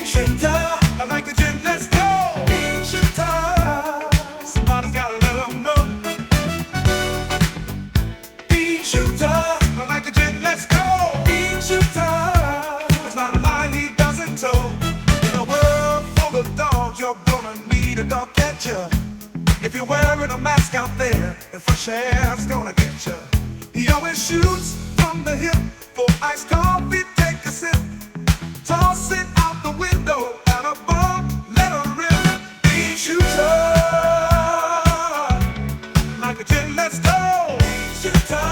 Beanshooter, I like the gym, let's go. Beanshooter, somebody's gotta let them know. Beanshooter, I like the gym, let's go. Beanshooter, it's not a line he doesn't toe. In a world full of dogs, you're gonna need a dog catcher. If you're wearing a mask out there, and fresh air's gonna get you. He always shoots from the hip. For iced coffee, take a sip. Toss it out the window. Out a bump, let her rip. Beanshooter, like a gin, let's go. Beanshooter,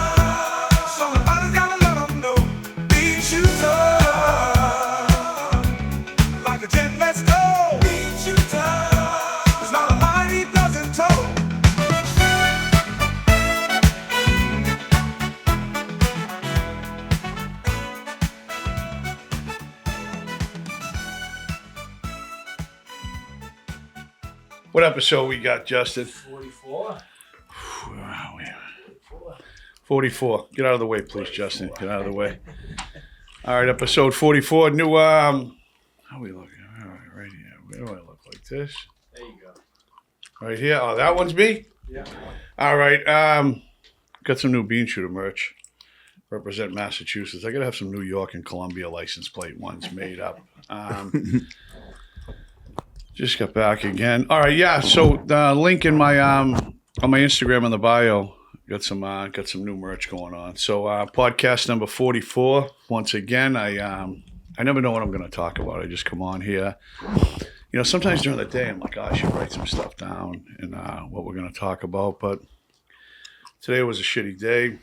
somebody's gotta let them know. Beanshooter, like a gin, let's go. Beanshooter, there's not a line he doesn't toe. What episode we got, Justin? 44. Where are we? 44. Get out of the way, please, Justin. Get out of the way. All right, episode 44. New, how are we looking? All right, right here. Where do I look like this? There you go. Right here. Oh, that one's me? Yeah. All right. Got some new Beanshooter merch. Represent Massachusetts. I got to have some New York and Columbia license plate ones made up. Just got back again. All right, yeah. So the link in my on my Instagram in the bio got some new merch going on. So podcast number 44. Once again, I never know what I'm going to talk about. I just come on here. You know, sometimes during the day I'm like, oh, I should write some stuff down and what we're going to talk about. But today was a shitty day.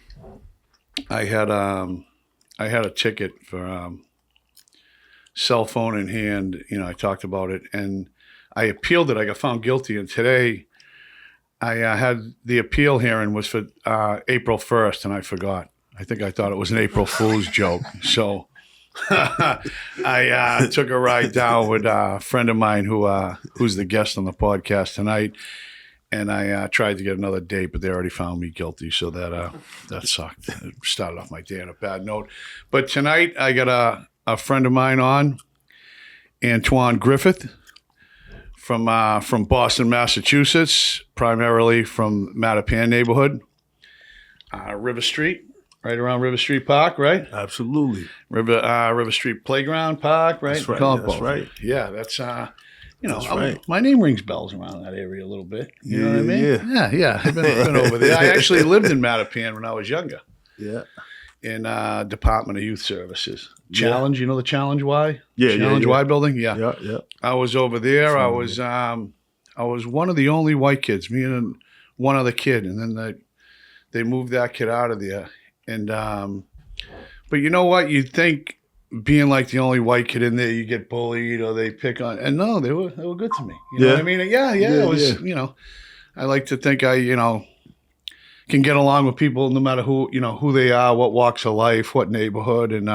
I had a ticket for cell phone in hand. You know, I talked about it and I appealed it. I got found guilty, and today I had the appeal hearing was for April 1st, and I forgot. I thought it was an April Fool's joke. So I took a ride down with a friend of mine who's the guest on the podcast tonight, and I tried to get another date, but they already found me guilty. So that sucked. It started off my day on a bad note. But tonight I got a friend of mine on, Antawan Griffith. From Boston, Massachusetts, primarily from Mattapan neighborhood, River Street, right around River Street Park, right? Absolutely. River Street Playground Park, right? That's right. That's right. Yeah, that's That's right. My name rings bells around that area a little bit. You know what I mean? Yeah. Yeah. I've been over there. I actually lived in Mattapan when I was younger. Yeah. In Department of Youth Services. Challenge, you know the Challenge Y? Yeah, Challenge yeah. Y building? Yeah. Yeah. I was over there. I was one of the only white kids, me and one other kid, and then they moved that kid out of there. And but you know what? You'd think being like the only white kid in there, you get bullied or they pick on. And no, they were good to me. You know what I mean? Yeah. It was. You know, I like to think I can get along with people no matter who they are, what walks of life, what neighborhood, and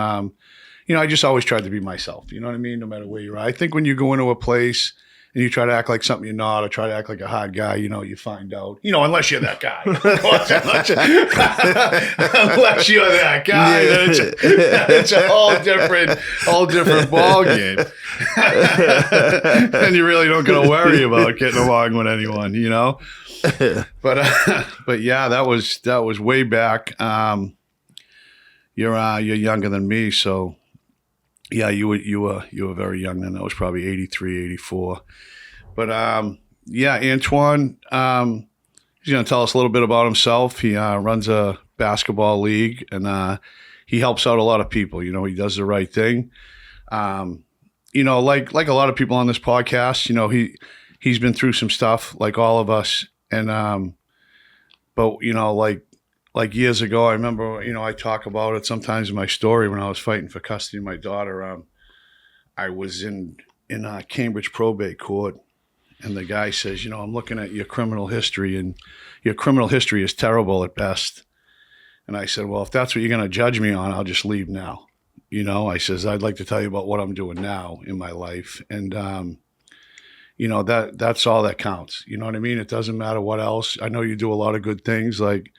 I just always tried to be myself. You know what I mean? No matter where you're at. I think when you go into a place and you try to act like something you're not, or try to act like a hard guy, you find out. Unless you're that guy. Of course, unless you're that guy, then it's a whole different ball game. And you really don't got to worry about getting along with anyone. But yeah, that was way back. You're younger than me, so yeah, you were very young then. That was probably 83, 84. But yeah, Antoine, he's going to tell us a little bit about himself. He runs a basketball league, and he helps out a lot of people. He does the right thing. Like a lot of people on this podcast, he's been through some stuff like all of us. And, but, like years ago, I remember, I talk about it sometimes in my story when I was fighting for custody of my daughter. I was in Cambridge probate court, and the guy says, I'm looking at your criminal history, and your criminal history is terrible at best. And I said, well, if that's what you're going to judge me on, I'll just leave now. I says, I'd like to tell you about what I'm doing now in my life. And, that's all that counts. You know what I mean? It doesn't matter what else. I know you do a lot of good things, like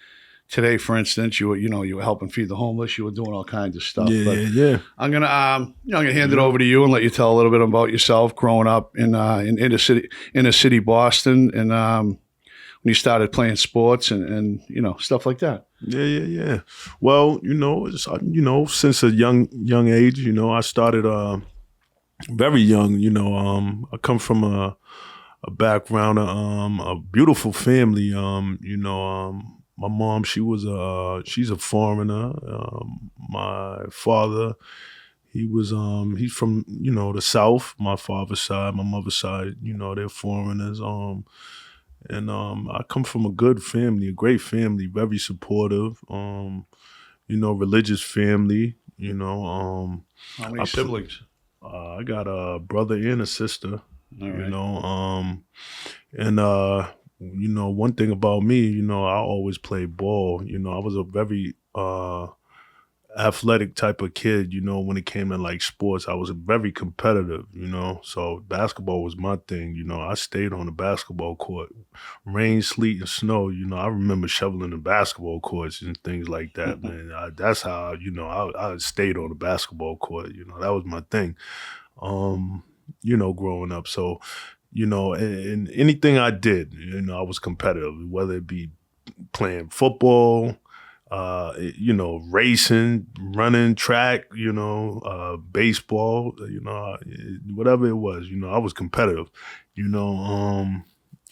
today, for instance, you were helping feed the homeless. You were doing all kinds of stuff. Yeah, but yeah. I'm gonna hand it over to you and let you tell a little bit about yourself growing up in inner city Boston, and when you started playing sports and stuff like that. Yeah. Well, since a young age, I started very young. I come from a background of a beautiful family. My mom, she's a foreigner. My father, he's from the South. My father's side, my mother's side, they're foreigners. And I come from a good family, a great family, very supportive. Religious family. How many siblings? I got a brother and a sister. All right. One thing about me, I always played ball. I was a very athletic type of kid, when it came to like sports. I was very competitive, so basketball was my thing. I stayed on the basketball court, rain, sleet, and snow. I remember shoveling the basketball courts and things like that, man. That's how, I stayed on the basketball court. That was my thing, growing up. So, in anything I did, I was competitive, whether it be playing football, racing, running, track, baseball, whatever it was, I was competitive, and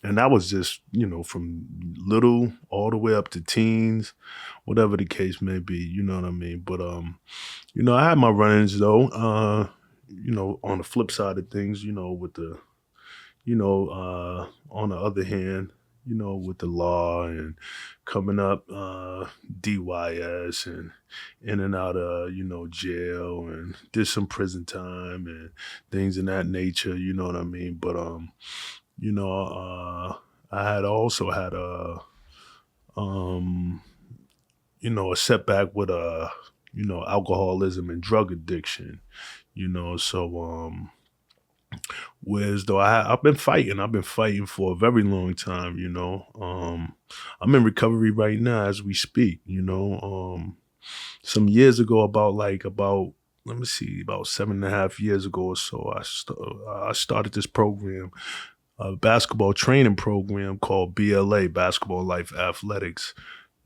that was just, from little all the way up to teens, whatever the case may be, you know what I mean? But, I had my run-ins though, on the flip side of things, with the, on the other hand, with the law and coming up, DYS and in and out of, jail, and did some prison time and things in that nature, you know what I mean? But, I had also had a setback with, alcoholism and drug addiction, so, whereas though I've been fighting for a very long time, I'm in recovery right now as we speak, some years ago, about 7.5 years ago or so, I started this program, a basketball training program called BLA, Basketball Life Athletics.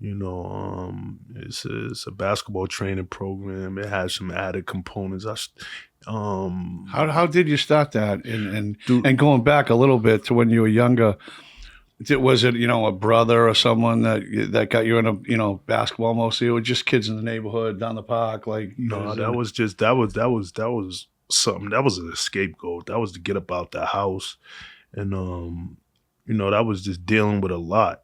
It's a basketball training program. It has some added components. How did you start that? And going back a little bit to when you were younger, was it a brother or someone that got you into basketball mostly, or just kids in the neighborhood down the park? Like no, that was something, that was an scapegoat. That was to get up out the house, and that was just dealing with a lot,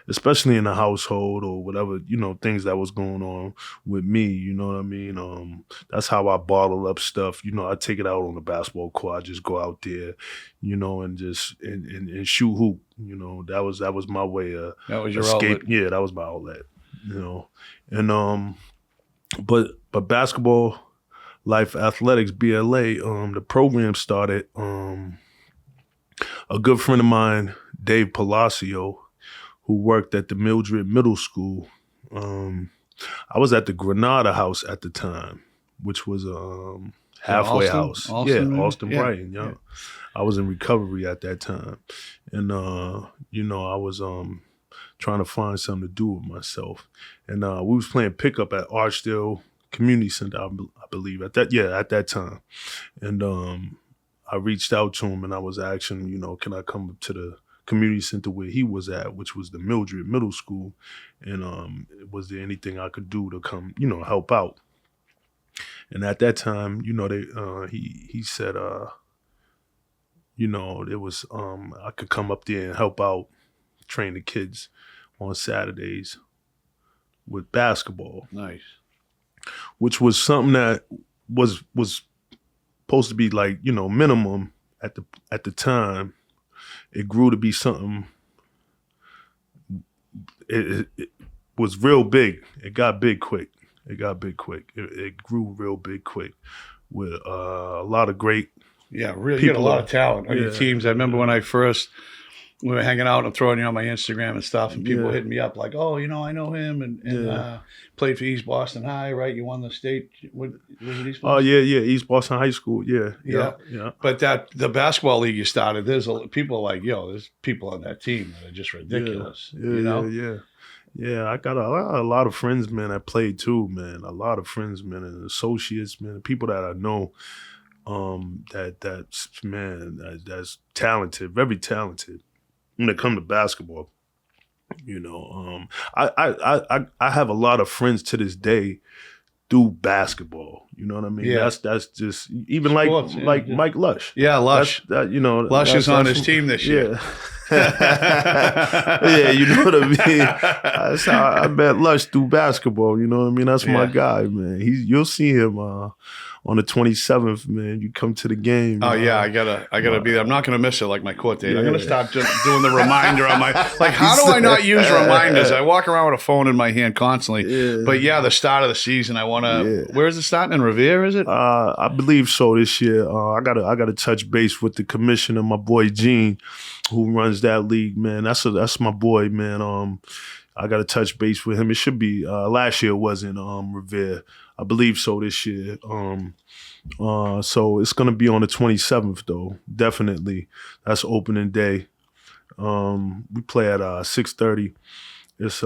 especially in the household or whatever, things that was going on with me, you know what I mean? That's how I bottle up stuff. I take it out on the basketball court. I just go out there, and just and shoot hoop. That was my way of that was your escape. outlet. Yeah, that was my outlet. And but Basketball Life Athletics, BLA, the program started. A good friend of mine, Dave Palacio, who worked at the Mildred Middle School. I was at the Granada House at the time, which was a halfway house. Austin, Brighton. Yeah. I was in recovery at that time. And, I was trying to find something to do with myself. And we was playing pickup at Archdale Community Center, I believe, at that time. And I reached out to him and I was asking him, can I come up to the community center where he was at, which was the Mildred Middle School, and was there anything I could do to come, help out? And at that time, he said, there was I could come up there and help out, train the kids on Saturdays with basketball. Nice. Which was something that was supposed to be like, minimum at the time. It grew to be something. It was real big. It got big quick. It grew real big quick with a lot of great. Yeah, really, you had a lot of talent on your teams. I remember when I first we were hanging out. I'm throwing you on my Instagram and stuff, and people Yeah. hitting me up like, "Oh, I know him, and Yeah. played for East Boston High, right? You won the state. Was it East Oh Boston? yeah, East Boston High School. Yeah. Yeah. But the basketball league you started, people like, there's people on that team that are just ridiculous. Yeah, I got a lot of friends, man, that played too, man. A lot of friends, man, and associates, man, people that I know, that's talented, very talented when it comes to basketball. I have a lot of friends to this day through basketball. You know what I mean? Yeah. That's just even Sports, like Mike Lush. Yeah, Lush. Lush is on his team this year. Yeah. Yeah, you know what I mean? That's how I met Lush through basketball, you know what I mean? That's my guy, man. You'll see him on the 27th, man. You come to the game. Oh yeah, I gotta be there. I'm not gonna miss it like my court date. I'm gonna start doing the reminder on my how do I not use reminders? I walk around with a phone in my hand constantly. Yeah. But the start of the season, I wanna where is it starting? In Revere, is it? I believe so this year. I gotta touch base with the commissioner, my boy Gene, who runs that league, man. That's my boy, man. I gotta touch base with him. It should be last year it was in Revere. I believe so this year. So it's gonna be on the 27th though. Definitely. That's opening day. We play at 6:30. It's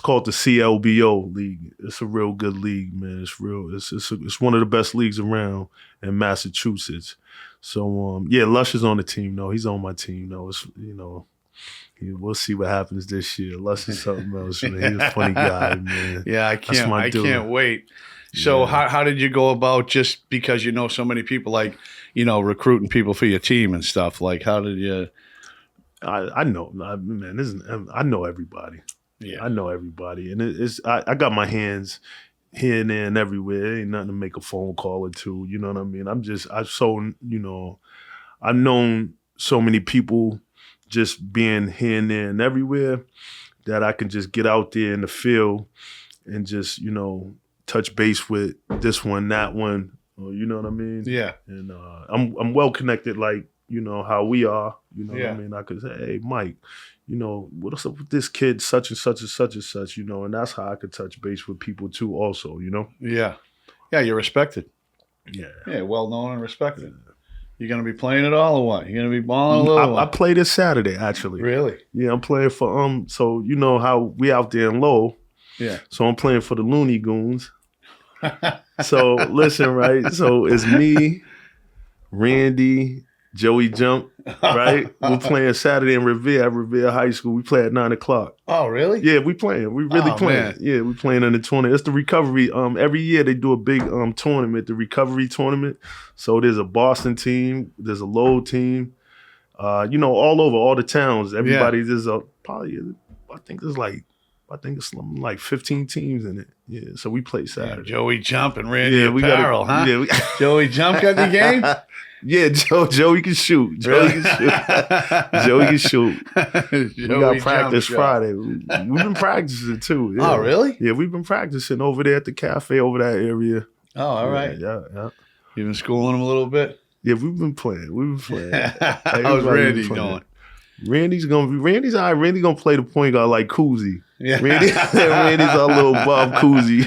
called the CLBO League. It's a real good league, man. It's one of the best leagues around in Massachusetts. So Lush is on the team though. He's on my team though. It's we'll see what happens this year. Lush is something else, man. He's a funny guy, man. Yeah, I can't wait. So how did you go about, just because you know so many people, like, recruiting people for your team and stuff? Like, how did you? I know, man. I know everybody. Yeah, I know everybody, and I got my hands here and there and everywhere. It ain't nothing to make a phone call or two. You know what I mean? I've known so many people just being here and there and everywhere that I can just get out there in the field and just touch base with this one, that one. You know what I mean? Yeah. And I'm well connected, like how we are. You know what I mean? I could say, hey, Mike, what's up with this kid, such and such and such and such, and that's how I could touch base with people too also, Yeah. Yeah, you're respected. Yeah. Yeah, well known and respected. You gonna be playing it all or what? You gonna be balling a little? I play this Saturday, actually. Really? Yeah, I'm playing for so you know how we out there in Lowell. Yeah. So I'm playing for the Looney Goons. So listen, right? So it's me, Randy, Joey Jump, right? We're playing Saturday in Revere at Revere High School. We play at 9:00. Oh, really? Yeah, we playing. We really playing. Man. Yeah, we playing in the tournament. It's the recovery. Every year they do a big tournament, the recovery tournament. So there's a Boston team, there's a Lowell team. All over, all the towns. Everybody, there's I think it's something like 15 teams in it. Yeah, so we play Saturday. Joey Jump and Randy Apparel, huh? Yeah, Joey Jump got the game? Yeah, Joey can shoot. Joey can shoot. We got practice Friday. We've been practicing too. Yeah. Oh, really? Yeah, we've been practicing over there at the cafe over that area. Oh, all right. Yeah. You've been schooling them a little bit? Yeah, we've been playing. How's Randy going? Randy's all right. Randy's gonna play the point guard like Cousy. Yeah. Randy's our little Bob Cousy.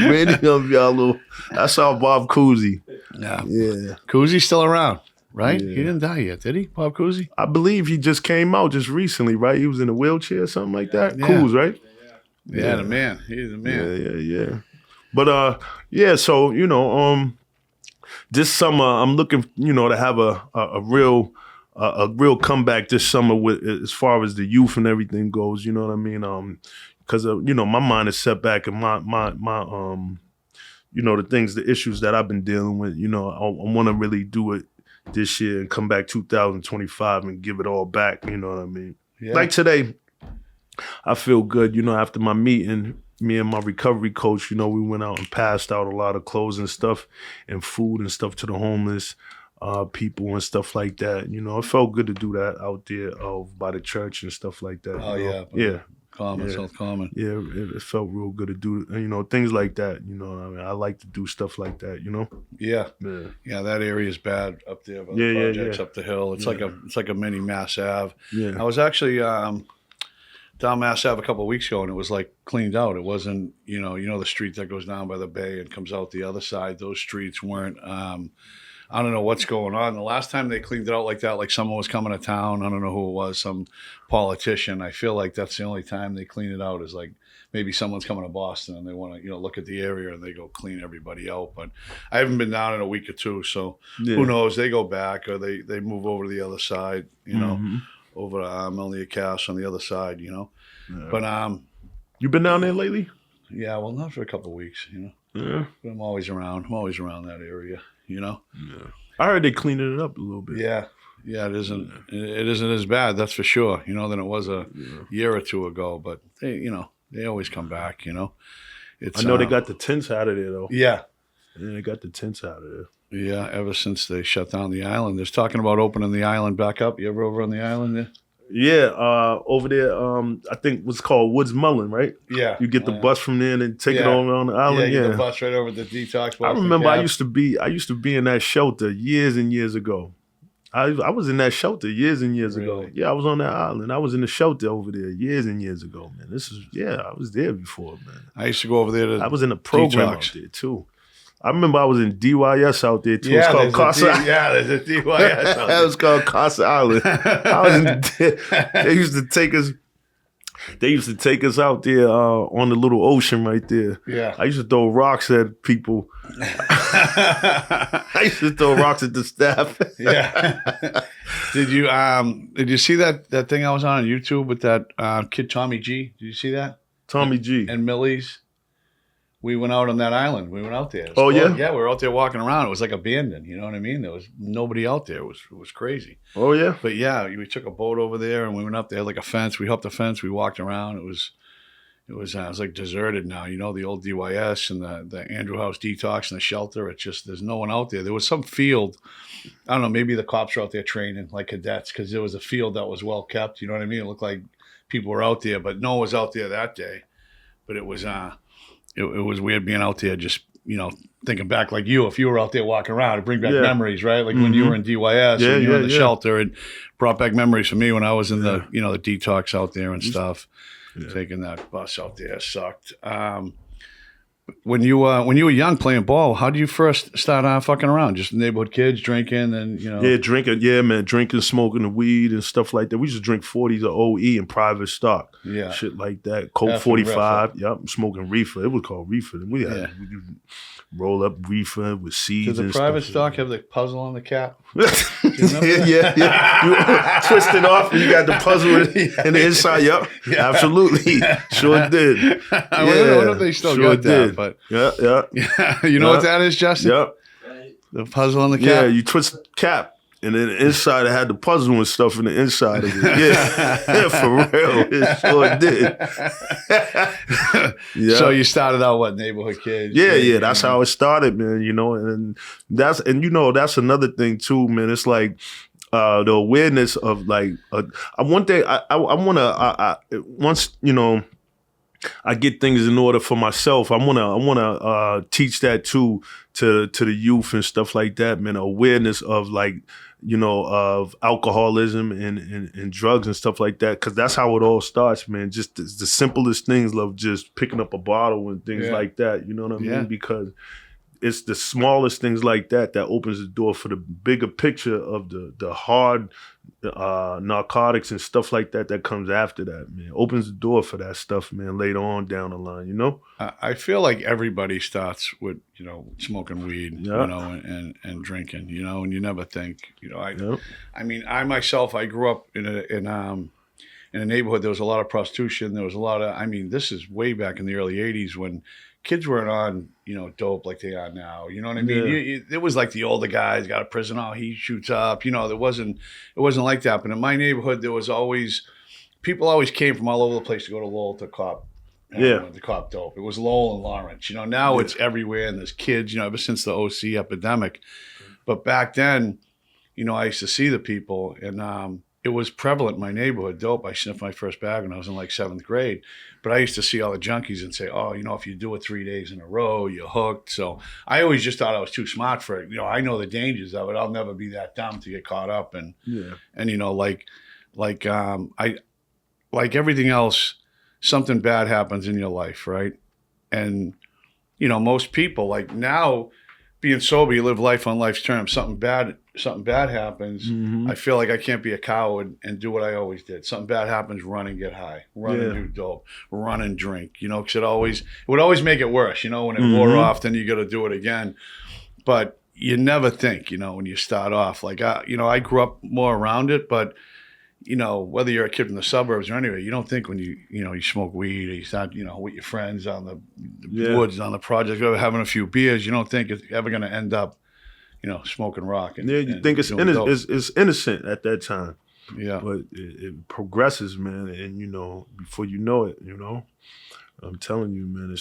Randy gonna be our little. That's our Bob Cousy. Yeah. Cousy's still around, right? Yeah. He didn't die yet, did he, Bob Cousy? I believe he just came out just recently, right? He was in a wheelchair or something like that. Yeah. Coos, right? Yeah, the man. He's the man. Yeah. But so this summer I'm looking, to have a real comeback this summer with as far as the youth and everything goes. You know what I mean? Because my mind is set back and my the issues that I've been dealing with. I want to really do it this year and come back 2025 and give it all back. You know what I mean? Yeah. Like today, I feel good. After my meeting, me and my recovery coach, we went out and passed out a lot of clothes and stuff and food and stuff to the homeless people and stuff like that. It felt good to do that out there by the church and stuff like that. Oh, yeah. Yeah. Common, South Common. Yeah, it felt real good to do, things like that. You know what I mean? I like to do stuff like that, Yeah. Yeah. Yeah, that area is bad up there by Yeah, the yeah, projects yeah. up the hill. It's like a mini Mass Ave. Yeah. I was actually down Mass Ave a couple of weeks ago, and it was like cleaned out. It wasn't, the street that goes down by the bay and comes out the other side. Those streets weren't. I don't know what's going on. The last time they cleaned it out like that, like someone was coming to town. I don't know who it was, some politician. I feel like that's the only time they clean it out is like maybe someone's coming to Boston and they want to, look at the area and they go clean everybody out. But I haven't been down in a week or two, so who knows? They go back or they move over to the other side, over to Melnia Cass on the other side, Yeah. But You been down there lately? yeah, well, not for a couple of weeks, Yeah. But I'm always around. I'm always around that area, Yeah. I heard they cleaning it up a little bit. Yeah. Yeah, it isn't. It isn't as bad, that's for sure. Than it was a year or two ago. But they always come back. It's. I know they got the tents out of there though. Yeah. Yeah, they got the tents out of there. Yeah. Ever since they shut down the island, there's talking about opening the island back up. You ever over on the island there? Yeah, over there, I think what's called Woods Mullen, right? Yeah. You get the bus from there and then take it Yeah. over on the island. Yeah, Yeah, the bus right over the detox. I remember I used to be in that shelter years and years ago. I was in that shelter years and years ago. Really? Yeah, I was on that island. I was in the shelter over there years and years ago, man. I was there before, man. I used to go over there to. I was in a program detox. out there too. I remember I was in DYS out there too. Yeah, It's called Casa. there's a DYS. out It there. was called Casa Island. I was in, they used to take us. They used to take us out there on the little ocean right there. Yeah. I used to throw rocks at people. I used to throw rocks at the staff. Yeah. Did you see that thing I was on YouTube with that kid Tommy G? Did you see that? Tommy G. And Millie's. We went out on that island. We went out there. It was Oh, cool. yeah? Yeah, we were out there walking around. It was like abandoned. You know what I mean? There was nobody out there. It was crazy. Oh yeah. But yeah, we took a boat over there and we went up there like a fence. We hopped the fence. We walked around. It was like deserted now. The old DYS and the Andrew House Detox and the shelter. It's just there's no one out there. There was some field. I don't know. Maybe the cops were out there training like cadets because there was a field that was well kept. You know what I mean? It looked like people were out there, but no one was out there that day. But it was it was weird being out there just, thinking back like if you were out there walking around, it bring back memories, right? Like when you were in DYS and you were in the shelter, it brought back memories for me when I was in the, the detox out there and stuff. Yeah. Taking that bus out there sucked. When you were young playing ball, how did you first start fucking around? Just neighborhood kids drinking and, Yeah, drinking. Yeah, man. Drinking, smoking the weed and stuff like that. We used to drink 40s of OE and private stock. Yeah. Shit like that. Coke 45. Yep. Smoking reefer. It was called reefer. We had we roll up reefer with seeds. Did the private stock have the puzzle on the cap? yeah. You twist it off and you got the puzzle in the inside. Yep. Yeah. Absolutely. Sure did. I wonder if they still got that. But yeah. You know what that is, Justin? Yep. The puzzle on the cap? Yeah, you twist the cap. And then the inside, it had the puzzle and stuff in the inside of it. Yeah, for real. It sure did. Yeah. So you started out, neighborhood kids? Yeah. That's how it started, man, and that's another thing too, man. It's like the awareness of like, one day I want to, once, I get things in order for myself. I wanna teach that too to the youth and stuff like that, man. Awareness of like, of alcoholism and drugs and stuff like that, because that's how it all starts, man. Just the simplest things of just picking up a bottle and things like that. You know what I mean? Because it's the smallest things like that opens the door for the bigger picture of the hard narcotics and stuff like that comes after that, man. Opens the door for that stuff, man, later on down the line, I feel like everybody starts with, smoking weed, and drinking, and you never think, I mean, I myself, I grew up in a neighborhood. There was a lot of prostitution. There was a lot of, this is way back in the early 80s when kids weren't on, dope like they are now. You know what I mean? Yeah. It was like the older guys got out of prison. Oh, he shoots up. It wasn't like that. But in my neighborhood, there was people always came from all over the place to go to Lowell to cop. To cop dope. It was Lowell and Lawrence. Now it's everywhere, and there's kids. Ever since the OC epidemic. But back then, I used to see the people, and it was prevalent in my neighborhood, dope. I sniffed my first bag when I was in like 7th grade. But I used to see all the junkies and say, oh, if you do it 3 days in a row, you're hooked. So I always just thought I was too smart for it. I know the dangers of it. I'll never be that dumb to get caught up. And like everything else, something bad happens in your life, right? And, most people, like now, being sober, you live life on life's terms. Something bad happens. I feel like I can't be a coward and do what I always did. Something bad happens, run and get high, run and do dope, run and drink. Because it would always make it worse. When it wore off, then you got to do it again. But you never think, when you start off. Like I grew up more around it, but whether you're a kid in the suburbs or anywhere, you don't think when you smoke weed or you start, with your friends on the woods, on the project, having a few beers, you don't think it's ever going to end up, smoking rock. You think it's innocent at that time. Yeah. But it progresses, man. And, before you know it, I'm telling you, man,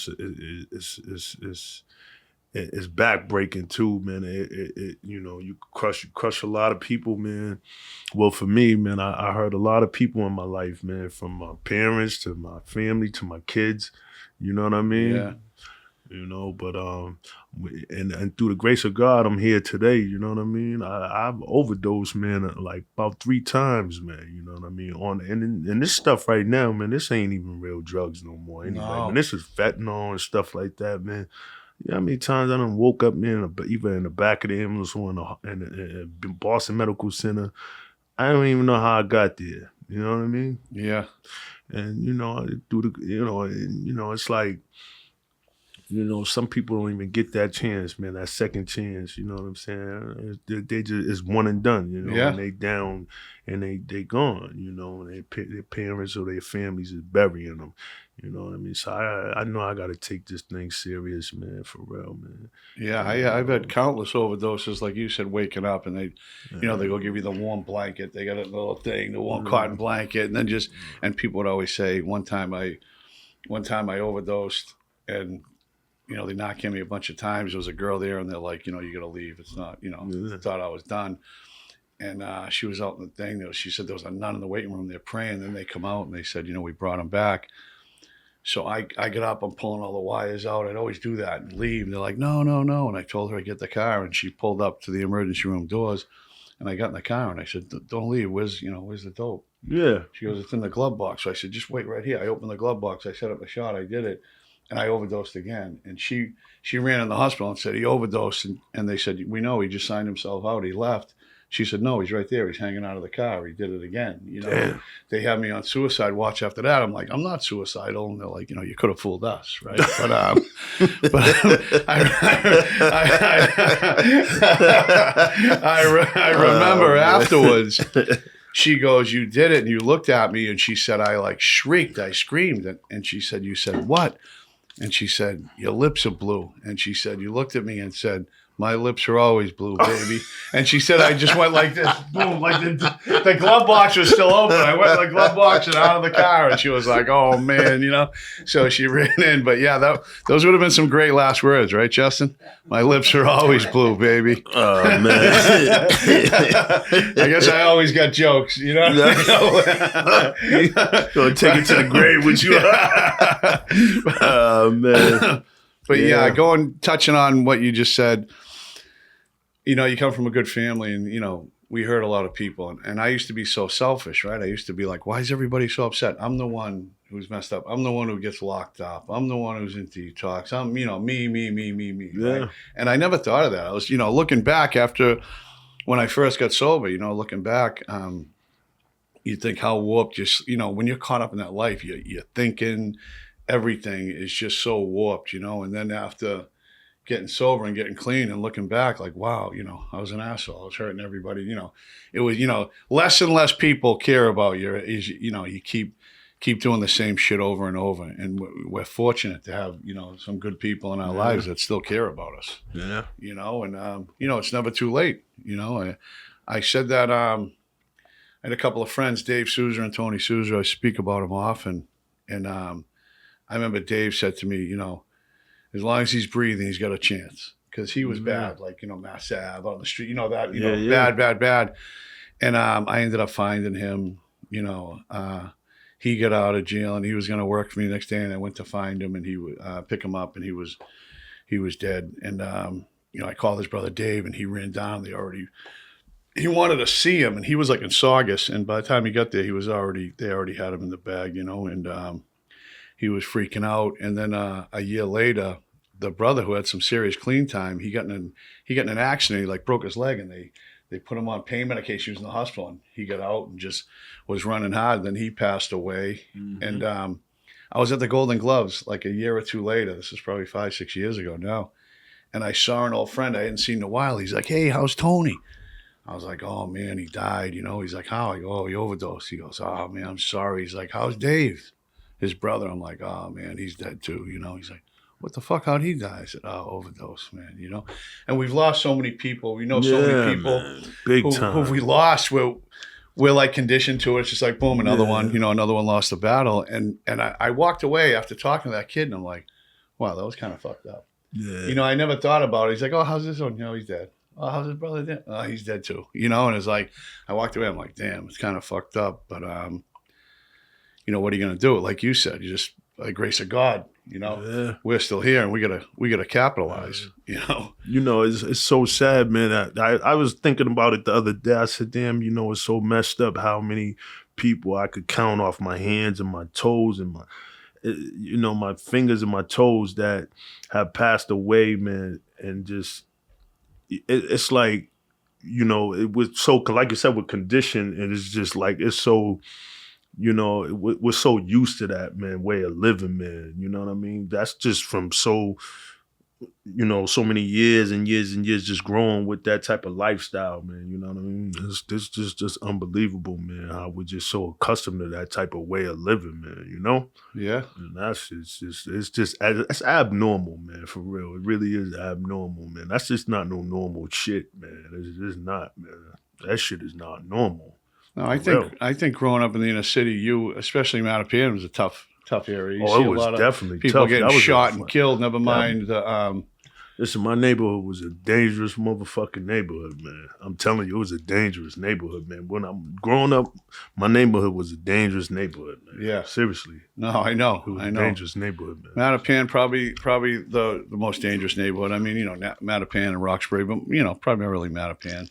it's backbreaking too, man. You crush a lot of people, man. Well, for me, man, I hurt a lot of people in my life, man, from my parents to my family to my kids. You know what I mean? Yeah. But and through the grace of God, I'm here today. You know what I mean? I've overdosed, man, like about 3 times, man. You know what I mean? And this stuff right now, man, this ain't even real drugs no more. Anyway, man, this is fentanyl and stuff like that, man. You know how many times I done woke up, man, either in the back of the ambulance or in the Boston Medical Center. I don't even know how I got there. You know what I mean? Yeah. And it's like, some people don't even get that chance, man, that second chance. You know what I'm saying? They just, it's one and done, Yeah. And they down and they gone, and their parents or their families is burying them. You know what I mean? So I know I got to take this thing serious, man, for real, man. Yeah, I've had countless overdoses, like you said, waking up and they go give you the warm blanket. They got a little thing, the warm cotton blanket, and then and people would always say, one time I overdosed and, they knocked me a bunch of times. There was a girl there and they're like, you got to leave. It's not, thought I was done. And she was out in the thing. She said there was a nun in the waiting room. They're praying. Then they come out and they said, we brought him back. So I get up, I'm pulling all the wires out. I'd always do that and leave. And they're like, no. And I told her I'd get the car, and she pulled up to the emergency room doors. And I got in the car and I said, don't leave. Where's the dope? Yeah. She goes, it's in the glove box. So I said, just wait right here. I opened the glove box. I set up a shot. I did it. And I overdosed again. And she ran in the hospital and said he overdosed. And they said, we know, he just signed himself out. He left. She said, no, he's right there. He's hanging out of the car. He did it again. Damn. They had me on suicide watch after that. I'm like, I'm not suicidal. And they're like, you could have fooled us, right? But I remember afterwards, she goes, you did it. And you looked at me and she said, I shrieked. I screamed. And she said, you said what? And she said, your lips are blue. And she said, you looked at me and said, my lips are always blue, baby. And she said, I just went like this, boom, like the glove box was still open. I went like glove box and out of the car. And she was like, oh, man, So she ran in. But, yeah, those would have been some great last words, right, Justin? My lips are always blue, baby. Oh, man. I guess I always got jokes, Gonna take it to the grave with you. Oh, man. But, touching on what you just said, you come from a good family and, we hurt a lot of people. And I used to be so selfish, right? I used to be like, why is everybody so upset? I'm the one who's messed up. I'm the one who gets locked up. I'm the one who's in detox. I'm, me. Yeah. Right? And I never thought of that. I was, looking back after when I first got sober, looking back, you think how warped, when you're caught up in that life, you're thinking everything is just so warped, and then after getting sober and getting clean and looking back like, wow, I was an asshole. I was hurting everybody. It was, less and less people care about you. You keep doing the same shit over and over. And we're fortunate to have, some good people in our lives that still care about us. Yeah. And, it's never too late. I said that, I had a couple of friends, Dave Souza and Tony Souza. I speak about them often. And I remember Dave said to me, as long as he's breathing, he's got a chance. Because he was bad, like, Mass Ave on the street, bad. And I ended up finding him, he got out of jail and he was going to work for me the next day. And I went to find him and he would pick him up and he was dead. And, I called his brother Dave and he ran down. He wanted to see him and he was like in Saugus. And by the time he got there, they already had him in the bag, and he was freaking out. And then a year later, the brother who had some serious clean time, he got in an accident. He like broke his leg and they put him on pain medication. He was in the hospital and he got out and just was running hard. Then he passed away. Mm-hmm. And I was at the Golden Gloves like a year or two later. This is probably 5-6 years ago now. And I saw an old friend I hadn't seen in a while. He's like, "Hey, how's Tony?" I was like, "Oh man, he died." He's like, "How?" I go, "Oh, he overdosed." He goes, "Oh man, I'm sorry." He's like, "How's Dave?" His brother. I'm like, "Oh man, he's dead too." He's like, "What the fuck? How'd he die?" I said, "Oh, overdose, man." And we've lost so many people. We know so many people who we lost. We're like conditioned to it. It's just like boom, another one. Another one lost the battle. And I walked away after talking to that kid, and I'm like, wow, that was kind of fucked up. Yeah. I never thought about it. He's like, "Oh, how's this one?" He's dead. "Oh, how's his brother dead?" "Oh, he's dead too." And it's like I walked away. I'm like, damn, it's kind of fucked up. But what are you gonna do? Like you said, you just by the grace of God. We're still here, and we gotta capitalize. It's so sad, man. I was thinking about it the other day. I said, damn, it's so messed up how many people I could count off my hands and my toes and my fingers and my toes that have passed away, man. And just it's like, it was so, like you said, with condition, and it's just like it's so. We're so used to that, man, way of living, man. You know what I mean? That's just from so many years and years and years just growing with that type of lifestyle, man. You know what I mean? It's just unbelievable, man, how we're just so accustomed to that type of way of living, man, Yeah. And it's abnormal, man, for real. It really is abnormal, man. That's just not no normal shit, man. It's just not, man. That shit is not normal. No, I think growing up in the inner city, especially Mattapan, was a tough area. It was definitely people tough. Getting shot and killed. Never mind the. Listen, my neighborhood was a dangerous motherfucking neighborhood, man. I'm telling you, it was a dangerous neighborhood, man. When I'm growing up, my neighborhood was a dangerous neighborhood, man. Yeah, seriously. No, I know. It was a dangerous neighborhood, man. Mattapan probably the most dangerous neighborhood. I mean, Mattapan and Roxbury, but primarily Mattapan.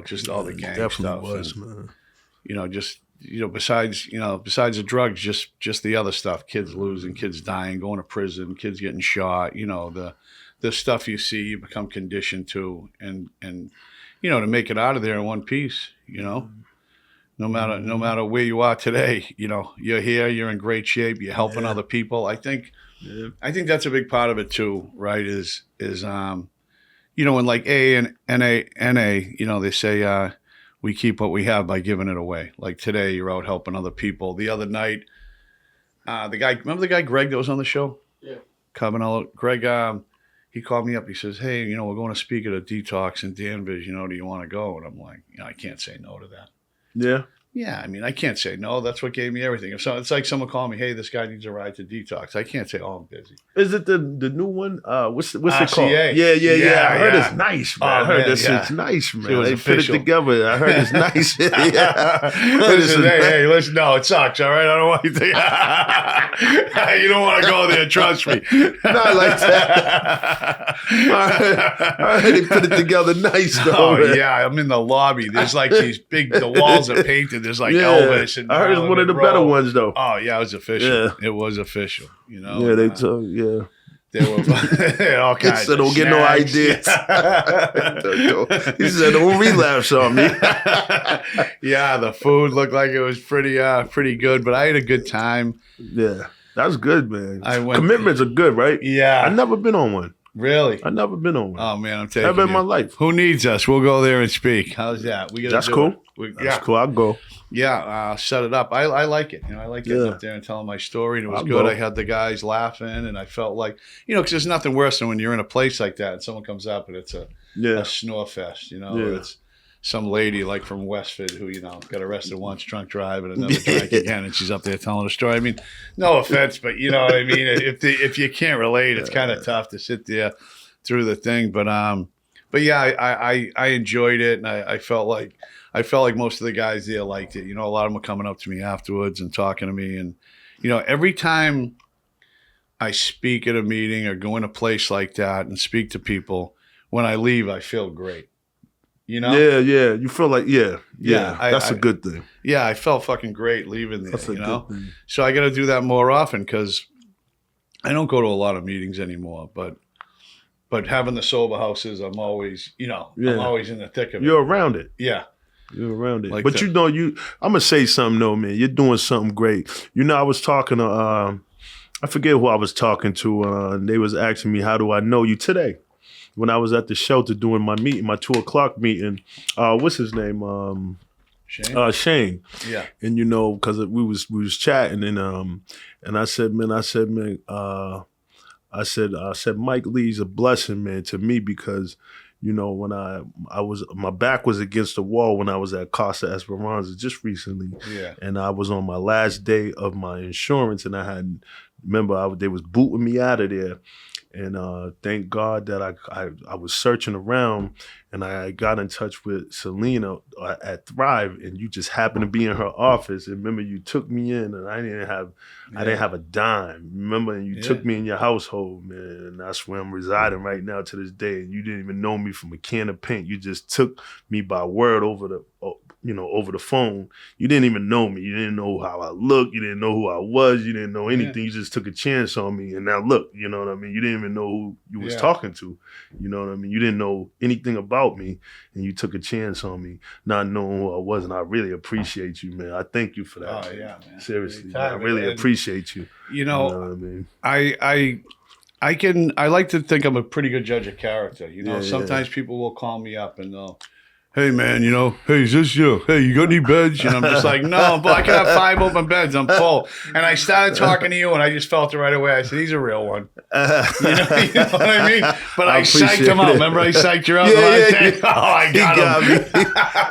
Just all the gang stuff. Was, man. Besides the drugs, just the other stuff, kids losing, kids dying, going to prison, kids getting shot, the stuff you see, you become conditioned to, and to make it out of there in one piece, no matter where you are today, you're here, you're in great shape, you're helping other people. I think that's a big part of it too, right? Is in like A and NA, they say we keep what we have by giving it away. Like today, you're out helping other people. The other night, remember the guy Greg that was on the show? Yeah. Cabanello. Greg, he called me up. He says, "Hey, we're going to speak at a detox in Danvers. Do you want to go?" And I'm like, I can't say no to that. Yeah. Yeah, I mean, I can't say no. That's what gave me everything. It's like someone called me, "Hey, this guy needs a ride to detox." I can't say, "Oh, I'm busy." Is it the new one? What's it called? RCA. Yeah. I heard it's nice, man. I heard this shit's nice, man. They put it together. I heard it's nice. Listen, listen. No, it sucks. All right, I don't want you to. You don't want to go there. Trust me. Not like that. I heard they put it together nice, though. Oh yeah, I'm in the lobby. There's like these the walls are painted. There's like Elvis and I heard it's one of the better ones though. Oh yeah, it was official. Yeah. It was official. Yeah, they told they were all kinds. He said, "Don't get no ideas." He said, "Don't relapse on me." Yeah, the food looked like it was pretty good, but I had a good time. Yeah, that's good, man. Commitments are good, right? Yeah, I've never been on one. Really? I've never been on one. Oh man, I'm taking never in my life. Who needs us? We'll go there and speak. How's that? That's cool. That's cool. I'll go. Yeah, set it up. I like it. I like getting up there and telling my story. And it was good. I had the guys laughing, and I felt like, because there's nothing worse than when you're in a place like that and someone comes up and it's a snore fest. It's some lady like from Westford who got arrested once, drunk driving, and never drank again, and she's up there telling a story. I mean, no offense, but you know what I mean. If you can't relate, it's kind of tough to sit there through the thing. But But yeah, I enjoyed it, and I felt like most of the guys there liked it. You know, a lot of them were coming up to me afterwards and talking to me, and you know, every time I speak at a meeting or go in a place like that and speak to people, when I leave, I feel great. You know? Yeah. You feel like, that's a good thing. Yeah, I felt fucking great leaving there, That's a you know? good thing. So I got to do that more often because I don't go to a lot of meetings anymore, but having the sober houses, I'm always, you know, I'm always in the thick of it. You're around it. Yeah. You're around it. Like but you know, I'm going to say something though, man. You're doing something great. You know, I was talking to, I forget who I was talking to, and they was asking me, how do I know you today? When I was at the shelter doing my meeting, my 2:00 meeting, what's his name? Shane. Yeah. And you know, because we was chatting, and I said, Mike Lee's a blessing, man, to me, because you know, when I was, my back was against the wall when I was at Casa Esperanza just recently, and I was on my last day of my insurance, and they was booting me out of there. And thank God that I was searching around, and I got in touch with Selena at Thrive, and you just happened to be in her office. And remember, you took me in, and I didn't have a dime. Remember, and you took me in your household, man. And that's where I'm residing right now to this day. And you didn't even know me from a can of paint. You just took me by word over the phone. You didn't even know me. You didn't know how I looked. You didn't know who I was. You didn't know anything. You just took a chance on me. And now look, you know what I mean? You didn't even know who you was talking to. You know what I mean? You didn't know anything about me, and you took a chance on me, not knowing who I was. And I really appreciate you, man. I thank you for that. Oh, yeah, man. Seriously, man. I really appreciate you. You know what I mean? I like to think I'm a pretty good judge of character. You know, sometimes people will call me up and they'll, hey man, you know, hey, is this you? Hey, you got any beds? And I'm just like, no, but I can have 5 open beds. I'm full. And I started talking to you, and I just felt it right away. I said, he's a real one. You know what I mean? But I psyched him out. Remember, I psyched you out. Oh, I got him.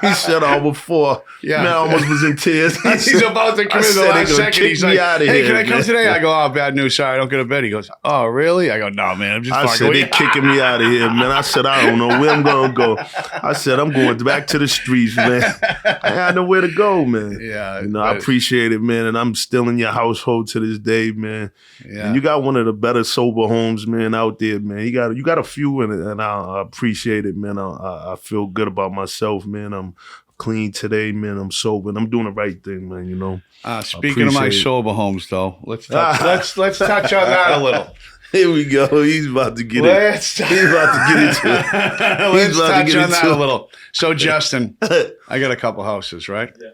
He said all before. Yeah, man, I almost was in tears. He's about to come in the last second. He's like, hey, can I come today? I go, oh, bad news. Sorry, I don't get a bed. He goes, oh, really? I go, no, man, I'm just fucking. I said, they're kicking me out of here, man. I said, I don't know where I'm going to go. I said, I'm going back to the streets, man. I had nowhere to go, man. Yeah. You know, I appreciate it, man. And I'm still in your household to this day, man. Yeah. And you got one of the better sober homes, man, out there, man. You got a few in it, and I appreciate it, man. I feel good about myself, man. I'm clean today, man. I'm sober, and I'm doing the right thing, man, you know. Speaking of my sober homes, though, let's touch on that a little. Here we go. He's about to get into it. He's about to get into it. Let's touch on that a little. So, Justin, I got a couple houses, right? Yeah.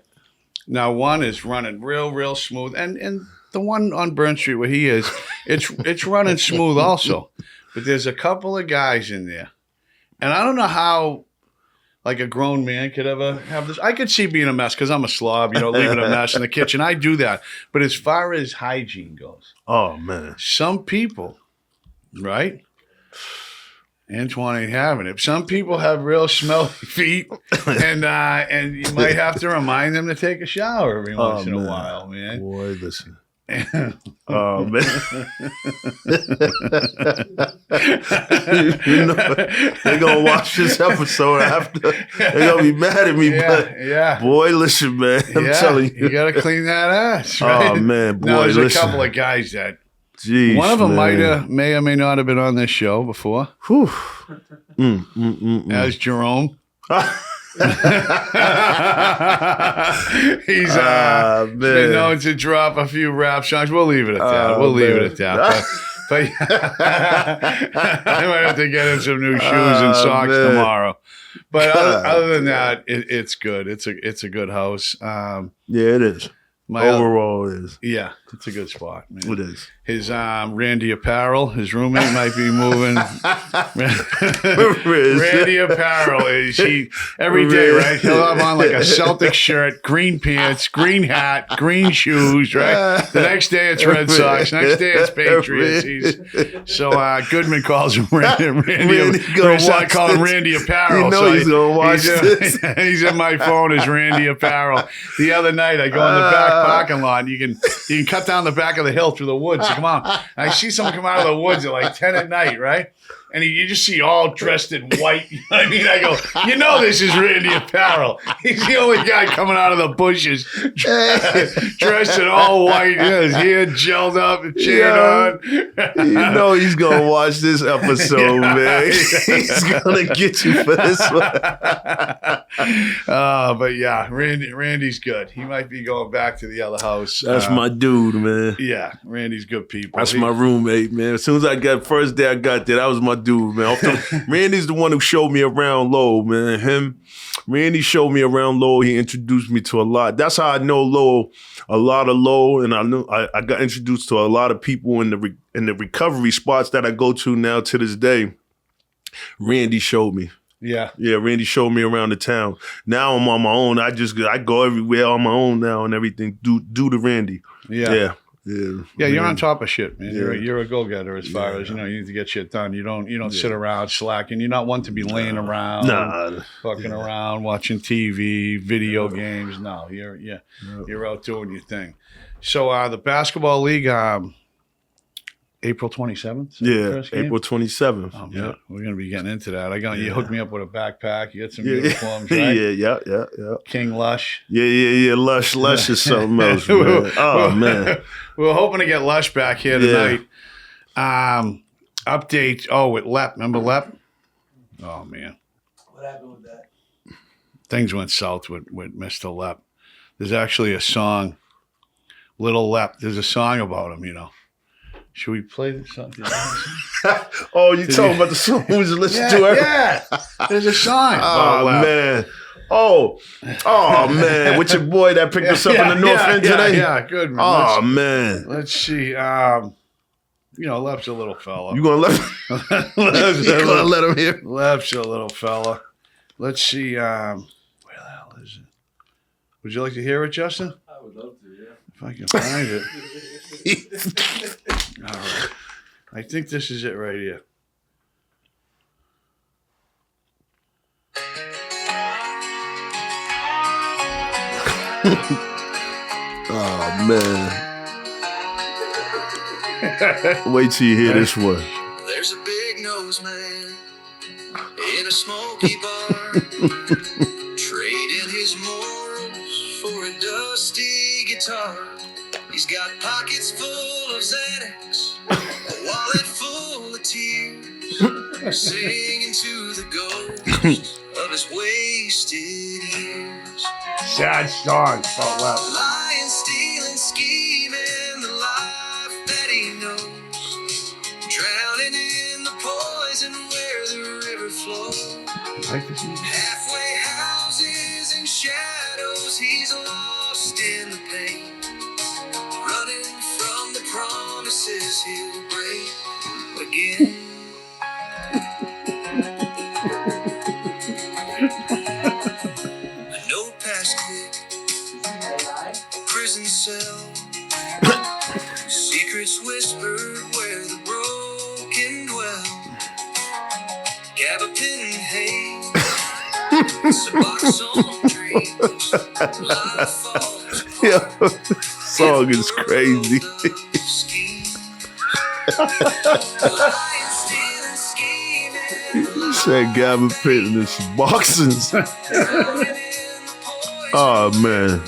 Now, one is running real smooth, and the one on Burn Street where he is, it's running smooth also. But there's a couple of guys in there, and I don't know how, like, a grown man could ever have this. I could see being a mess because I'm a slob, you know, leaving a mess in the kitchen. I do that. But as far as hygiene goes, oh man, some people. Right? Antoine ain't having it. Some people have real smelly feet, and you might have to remind them to take a shower every once in a while, man. Boy, listen. Oh man. You know, they're gonna watch this episode after. They're gonna be mad at me, but boy, listen, man. I'm telling you. You gotta clean that ass, right? Oh man, boy. Now, there's a couple of guys that one of them may or may not have been on this show before. Whew. As Jerome. He's been known to drop a few rap songs. We'll leave it at that. But I might have to get him some new shoes and socks tomorrow. But other than that, it's good. It's a good house. Yeah, it is. Overall, it is. Yeah, it's a good spot, man. It is. His Randy Apparel, his roommate might be moving. Randy Apparel is every day, right? He'll have on like a Celtics shirt, green pants, green hat, green shoes, right? The next day it's Red Sox, next day it's Patriots. So Goodman calls him Randy I call him Randy Apparel. You know he's gonna watch this. He's in my phone as Randy Apparel. The other night I go in the back parking lot. You can cut cut down the back of the hill through the woods to come out. And I see someone come out of the woods at like 10 at night, right? And you just see all dressed in white. You know what I mean? I go, you know this is Randy Apparel. He's the only guy coming out of the bushes dressed in all white. You know, his hair gelled up and cheered on. You know he's going to watch this episode, man. He's going to get you for this one. But yeah, Randy's good. He might be going back to the other house. That's my dude, man. Yeah, Randy's good people. That's my roommate, man. As soon as first day I got there, that was my dude, man. Randy's the one who showed me around Lowell, man. Randy showed me around Lowell. He introduced me to a lot. That's how I know Lowell, a lot of Lowell, and I got introduced to a lot of people in the recovery spots that I go to now to this day. Randy showed me. Yeah, Randy showed me around the town. Now I'm on my own. I go everywhere on my own now and everything due to Randy. Yeah, you're on top of shit, man. You're a go-getter as far as, you need to get shit done. You don't sit around slacking. You're not one to be laying around, fucking around, watching TV, video games. No, you're out doing your thing. So the basketball league, April 27th? Yeah, April 27th. Oh, yeah. We're going to be getting into that. You hooked me up with a backpack. You got some uniforms, right? Yeah. King Lush. Yeah. Lush is something else, man. Oh, man. We were hoping to get Lush back here tonight. Update. Oh, with Lep. Remember Lep? Oh, man. What happened with that? Things went south with Mr. Lep. There's actually a song, Little Lep. There's a song about him, Should we play this song? Oh, you talking about the song we was listening to? Yeah, there's a song. Oh, man. Oh, man. With your boy that picked us up in the North End today? Yeah, good, man. Oh, man. Let's see. Lep's a little fella. You going to let him hear? Lep's a little fella. Let's see. Where the hell is it? Would you like to hear it, Justin? I would love to, yeah. If I can find it. All right. I think this is it right here. Oh, man. Wait till you hear this one. There's a big nose man in a smoky bar, trading his morals for a dusty guitar. He's got pockets full of Xanax, a wallet full of tears, singing to the ghost of his wasted years. Sad song. Lying, stealing, scheming, the life that he knows, drowning in the poison where the river flows. Halfway houses and shadows, he's lost in the pain, running from the promises he'll break again. A no pass click, prison cell, secrets whispered where the broken dwell. Gabapin haze, it's a box on dreams, life falls apart. Song is crazy. You said Gavin Pitt and this boxings. Oh, man.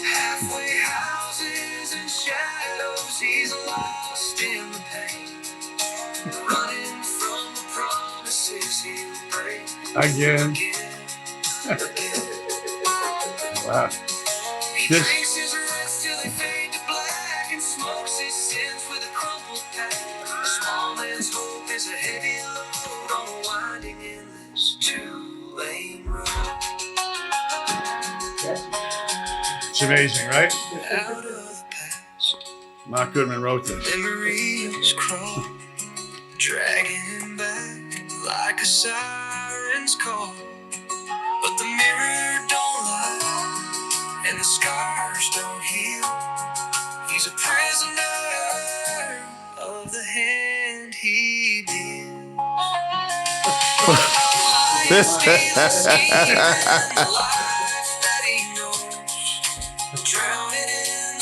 Halfway houses and shadows, he's lost in the pain, running from the promises he'll break Again. Wow. He drinks his rest till they fade to black and smokes his sins with a crumpled pack. A small man's hope is a heavy load on a winding endless two-lane road. It's amazing, right? Out of the past, Mark Goodman wrote this. memories crawl, dragging him back like a siren's call. But the mirror don't lie, and the scars don't heal. He's a prisoner of the hand he deals. Lying, stealing, scheming, the life that he knows, drowning in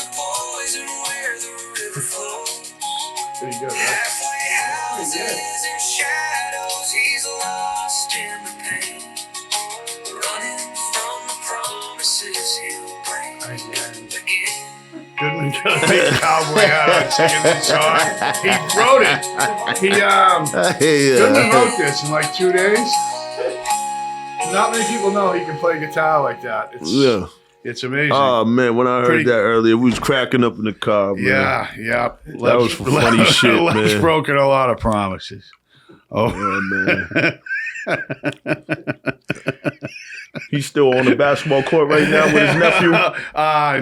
got a big cowboy hat on singing this song. He wrote it. Goodman wrote this in like 2 days. Not many people know he can play guitar like that. It's amazing. Oh man, when I heard that earlier, we was cracking up in the car, man. Yeah. That was funny shit, man. He's broken a lot of promises. Oh man. He's still on the basketball court right now with his nephew.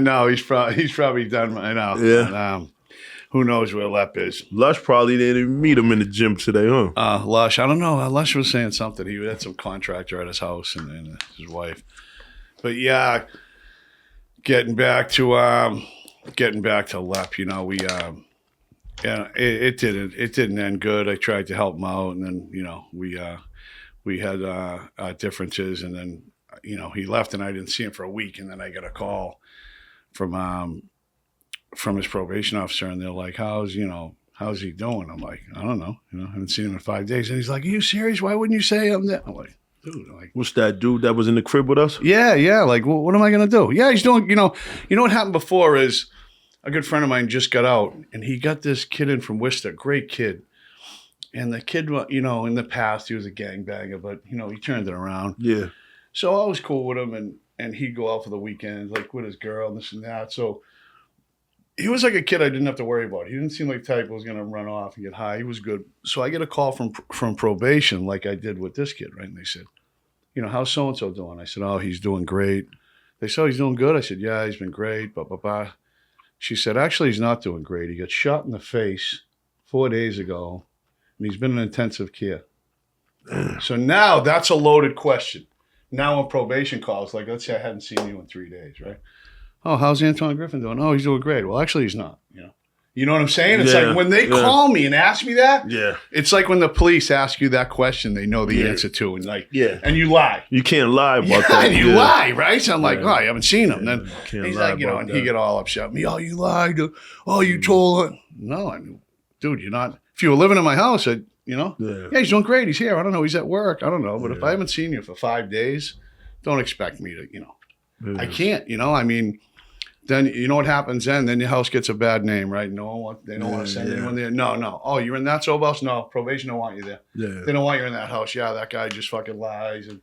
No, he's probably done. I know. Yeah. Who knows where Lep is? Lush probably didn't even meet him in the gym today, huh? Lush, I don't know. Lush was saying something. He had some contractor at his house and his wife. But yeah, getting back to Lep. You know, it didn't end good. I tried to help him out, and then we had differences, and then he left, and I didn't see him for a week, and then I got a call from his probation officer, and they're like, how's he doing? I'm like, I don't know. I haven't seen him in 5 days. And he's like, are you serious? Why wouldn't you say I'm there? I'm like, dude, what's that dude that was in the crib with us? Yeah. Like, what am I going to do? Yeah, he's doing, what happened before is a good friend of mine just got out, and he got this kid in from Worcester, great kid. And the kid, in the past, he was a gangbanger, but, he turned it around. Yeah. So I was cool with him, and he'd go out for the weekend, like with his girl and this and that. So he was like a kid I didn't have to worry about. He didn't seem like the type who was going to run off and get high. He was good. So I get a call from probation like I did with this kid, right? And they said, how's so-and-so doing? I said, oh, he's doing great. They said, oh, he's doing good? I said, yeah, he's been great, blah, blah, blah. She said, actually, he's not doing great. He got shot in the face 4 days ago, and he's been in intensive care. So now that's a loaded question. Now when probation calls, like, let's say I hadn't seen you in 3 days, right? Oh, how's Antawan Griffith doing? Oh, he's doing great. Well, actually, he's not. You know what I'm saying? It's like when they call me and ask me that. Yeah. It's like when the police ask you that question, they know the answer to, and and you lie. You can't lie about that. And you lie, right? So I'm like, oh, I haven't seen him. Then Can't he's lie like, about and that. he get all upset at me. Oh, you lied. Oh, you told her. No, I mean, dude, you're not. If you were living in my house, yeah, he's doing great. He's here. I don't know. He's at work. I don't know. But if I haven't seen you for 5 days, don't expect me to, I can't, I mean, then you know what happens then your house gets a bad name, right? They don't want to send anyone there. No. Oh, you're in that sober house? No, probation don't want you there. Yeah. They don't want you in that house. Yeah, that guy just fucking lies and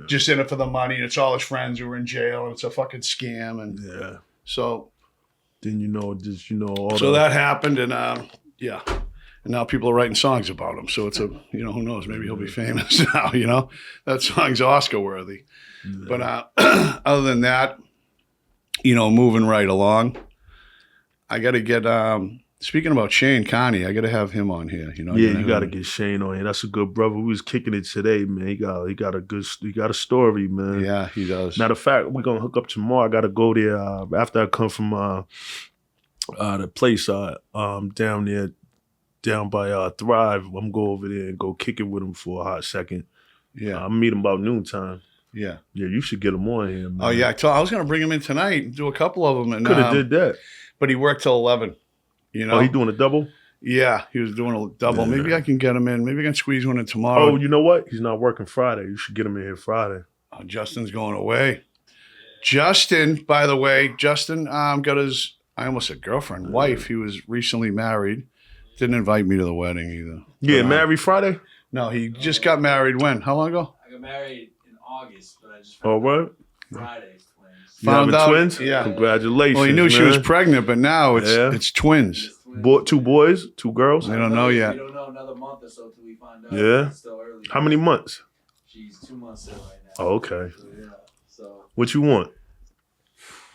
just in it for the money, and it's all his friends who are in jail, and it's a fucking scam. And so then all so that happened, and and now people are writing songs about him. So it's a who knows, maybe he'll be famous now. That song's Oscar worthy. But other than that, moving right along, I got to get, speaking about Shane Connie, I got to have him on here. You got to get Shane on here. That's a good brother. We was kicking it today, man. He got a story, man. Yeah, he does. Matter of fact, we're going to hook up tomorrow. I got to go there after I come from the place down there, down by Thrive. I'm going to go over there and go kick it with him for a hot second. Yeah. I'll meet him about noontime. Yeah. Yeah, you should get him on here, man. Oh, yeah. I was going to bring him in tonight and do a couple of them. And could have did that. But he worked till 11, Oh, he doing a double? Yeah, he was doing a double. Yeah. Maybe I can get him in. Maybe I can squeeze one in tomorrow. Oh, you know what? He's not working Friday. You should get him in here Friday. Oh, Justin's going away. Justin, by the way, got his, I almost said girlfriend, wife. He was recently married. Didn't invite me to the wedding either. Yeah, married Friday? No, he just got married when? How long ago? I got married in August, but I just found out Friday's twins. Found out twins? Yeah. Congratulations. Well, he knew man. she was pregnant, but now it's twins. Two boys, 2 girls? They don't know yet. We don't know another month or so till we find out. Yeah. It's still early. How many months? She's 2 months in right now. Oh, okay. So what you want?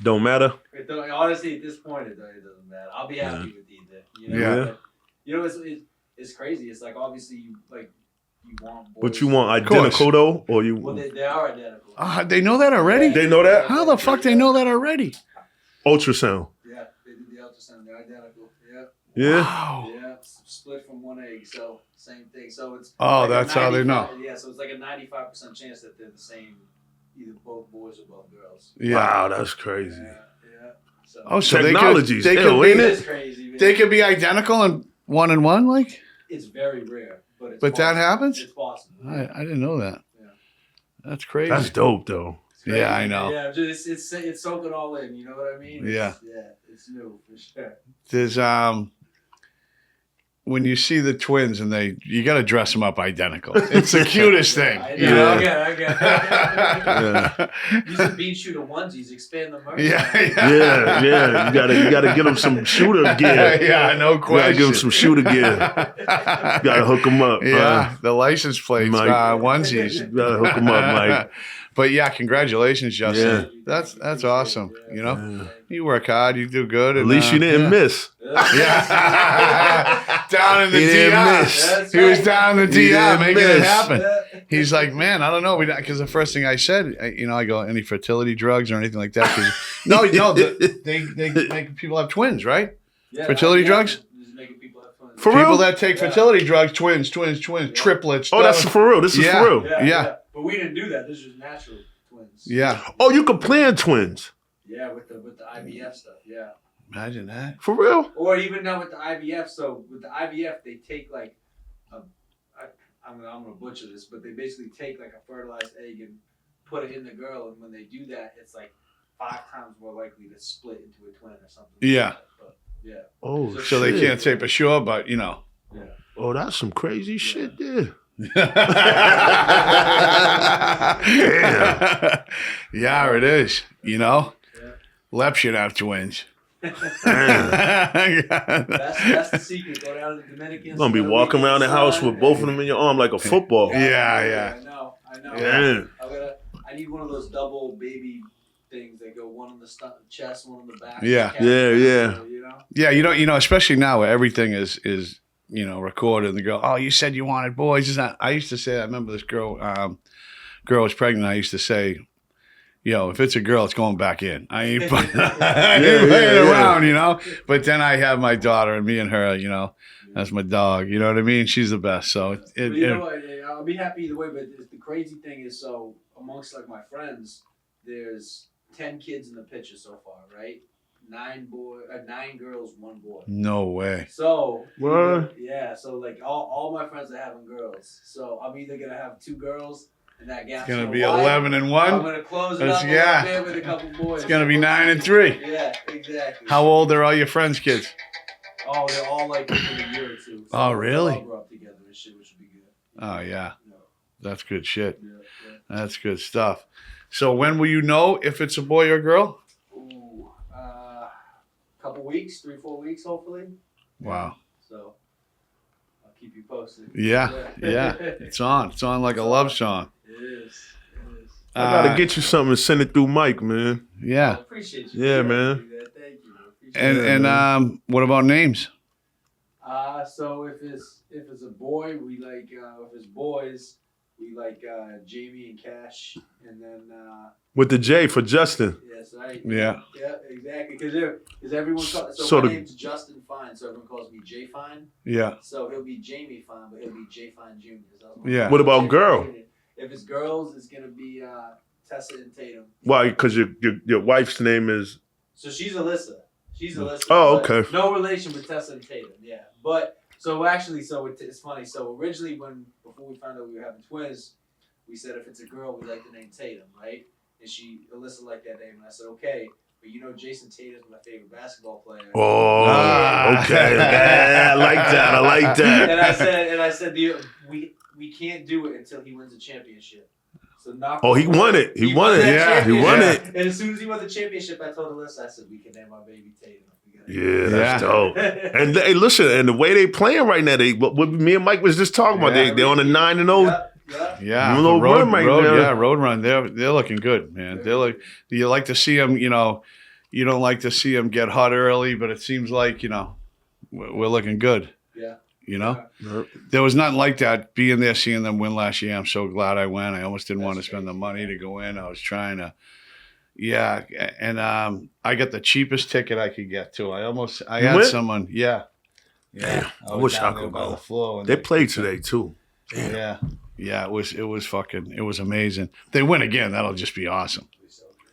Don't matter? Honestly, at this point, it doesn't matter. I'll be happy with either. Yeah. But, it's crazy. It's like, obviously, you want boys. But you want identical, though? Or you? Well, they are identical. They know that already? They know that? How the fuck they know that already? Ultrasound. Yeah, they did the ultrasound. They're identical. Yeah. Yeah? Wow. Yeah, split from one egg, so same thing. So it's that's how they know. Yeah, so it's like a 95% chance that they're the same, either both boys or both girls. Yeah. Wow, that's crazy. Yeah. So technology's they could ill, be, ain't It's it? crazy, man. They could be identical and one, like? It's very rare, but it's But that possible. happens? It's possible. I didn't know that. Yeah. That's crazy. That's dope, though. crazy. Yeah, I know. Yeah, just it's soak it all in. You know what I mean? Yeah. It's new for sure. There's when you see the twins and you got to dress them up identical. It's the cutest thing. I You know. know? I get. These are Beanshooter onesies. Expand the merch. Yeah. You gotta get them some shooter gear. Yeah, no You gotta question. give them some shooter gear. Gotta hook them up. Yeah, the license plates, Mike. onesies. Gotta hook them up, Mike. But yeah, congratulations, Justin. Yeah. That's awesome. Yeah. You know, Yeah. you work hard, you do good. At And, least you didn't miss. Yeah, down in the He didn't DR. miss. He was down in the He DR didn't making it miss. happen. He's like, man, I don't know, because the first thing I said, I go, any fertility drugs or anything like that? 'Cause- no, they make people have twins, right? Yeah, Fertility drugs? Just making people have fun. For People real? that take fertility drugs, twins, triplets. Oh, that's for real. This is Yeah. for real. Yeah. But we didn't do that. This was natural twins. Yeah, Oh, you could plan twins. Yeah, with the IVF stuff. Yeah. imagine that. For real? Or even now with the IVF. So with the IVF, they take like I'm gonna butcher this, but they basically take like a fertilized egg and put it in the girl, and when they do that, it's like 5 times more likely to split into a twin or something. Yeah. Like that. But, yeah. Oh, So they shit. can't say for sure, but Yeah. Oh, that's some crazy shit there. Yeah, it is. You know, Yeah. Lep should have twins. That's the secret. Go down to the Dominicans. You're gonna be walking around the house with both of them in your arm like a football. Yeah. I know. Yeah. I need one of those double baby things that go one on the chest, one on the back. Yeah. Yeah. You know? Yeah, you know, especially now where everything is recorded, and they go, "Oh, you said you wanted boys." Is that? I used to say, I remember this girl was pregnant. I used to say, if it's a girl, it's going back in. I ain't playing around, you know. But then I have my daughter, and me and her, that's my dog. You know what I mean? She's the best. So But you know what? I'll be happy either way. But the crazy thing is, so amongst like my friends, there's 10 kids in the picture so far, right? 9 girls, 1 boy. no way. So What? yeah, so like all my friends are having girls. So I'm either gonna have 2 girls, and that gap's It's gonna be widen. 11 and I'm 1. gonna close it That's- up yeah. a little bit with a couple boys. It's gonna be 9 and 3. Yeah, exactly. How old are all your friends' kids? Oh, they're all like within a year or 2. So Oh, really? They'll all grow up together and shit, which would be good. Oh yeah, Yeah, that's good shit. yeah. That's good stuff. So when will you know if it's a boy or a girl? Ooh, couple weeks, 3-4 weeks, hopefully. Wow. So I'll keep you posted. Yeah. It's on like a love song. It is. I gotta get you something and send it through Mike, man. I Yeah. appreciate you. Yeah, man. Thank you. Appreciate it. And what about names? So if it's a boy, we like if it's boys, we like Jamie and Cash, and then With the J for Justin. yes, right. Yeah. Yeah, exactly. Because everyone calls So my the- name's Justin Fine, so everyone calls me J Fine. Yeah. So he'll be Jamie Fine, but he'll be J Fine Jr. Yeah. What about girl? If it's girls, it's gonna be Tessa and Tatum. Why? Because your wife's name is. So she's Alyssa. Oh, but okay. No relation with Tessa and Tatum. Yeah, but so actually, it's funny. So originally, before we found out we were having twins, we said if it's a girl, we like the name Tatum, right? And Alyssa liked that name, and I said okay. But Jason Tatum's my favorite basketball player. Oh, Ah. okay. Yeah, I like that. And I said, we can't do it until he wins a championship. So knock. Oh, he won it. He won it. that Yeah, he won championship. it. And as soon as he won the championship, I told Alyssa, I said, we can name our baby Tatum. Yeah, that's Yeah. dope. And hey, listen, and the way they playing right now, what me and Mike was just talking about, Yeah. they're on a 9-0. Yeah. Yeah. Little the road run right now. Yeah, road run. They're looking good, man. You like to see them, you don't like to see them get hot early, but it seems like, we're looking good. Yeah. Yep. There was nothing like that being there, seeing them win last year. I'm so glad I went. I almost didn't want to spend the money to go in. I was trying to. Yeah, and I got the cheapest ticket I could get too. I You had went? someone. Yeah. Damn, I was wish down I there could by go. the floor and They played today too. Yeah, it was amazing. They win again. That'll just be awesome.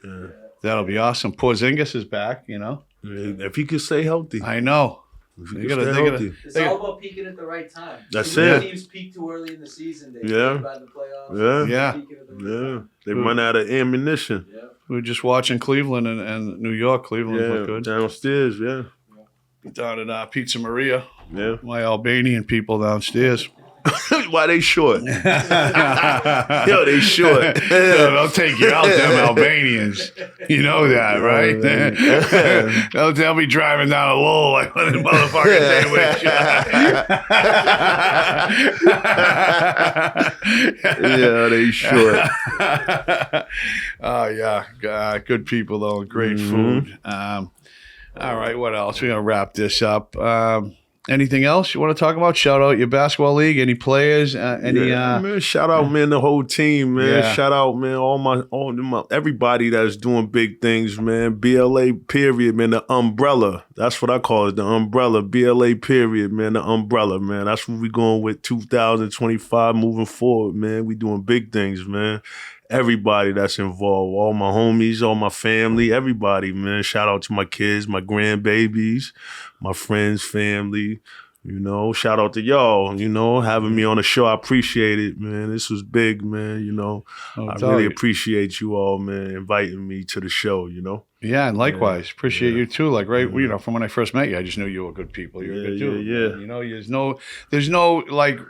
Yeah. That'll be awesome. Porzingis is back. If he could stay healthy. I know. If They you gotta- stay they gotta- healthy. It's They- all about peaking at the right time. That's Too many it. Teams peak too early in the season. They Yeah. get by the playoffs. Yeah. Yeah. Peaking at the right Yeah, time. they run out of ammunition. Yeah. We were just watching Cleveland and New York. Cleveland Yeah, looked good. downstairs. Yeah, Down at Pizza Maria, yeah. my Albanian people downstairs. Why they short? Yo, they short. They'll take you out, them Albanians. You know that, right? They'll be driving down a low like when the motherfuckers there with Yeah, they short. Oh, yeah. Good people, though. Great food. All right, what else? We're going to wrap this up. Anything else you want to talk about? Shout out your basketball league. Any players? Man, shout out, man, the whole team, man. Yeah. Shout out, man, all my everybody that's doing big things, man. BLA period, man. The umbrella. That's what I call it. The umbrella. BLA period, man. The umbrella, man. That's what we going with 2025 moving forward, man. We doing big things, man. Everybody that's involved, all my homies, all my family, everybody, man. Shout out to my kids, my grandbabies, my friends, family, you know. Shout out to y'all, you know, having me on the show. I appreciate it, man. This was big, man, you know. I really appreciate you all, man, inviting me to the show, you know. Yeah, and likewise. Appreciate you too. Like, right, you know, from when I first met you, I just knew you were good people. You're a good dude. Yeah. You know, there's no, like,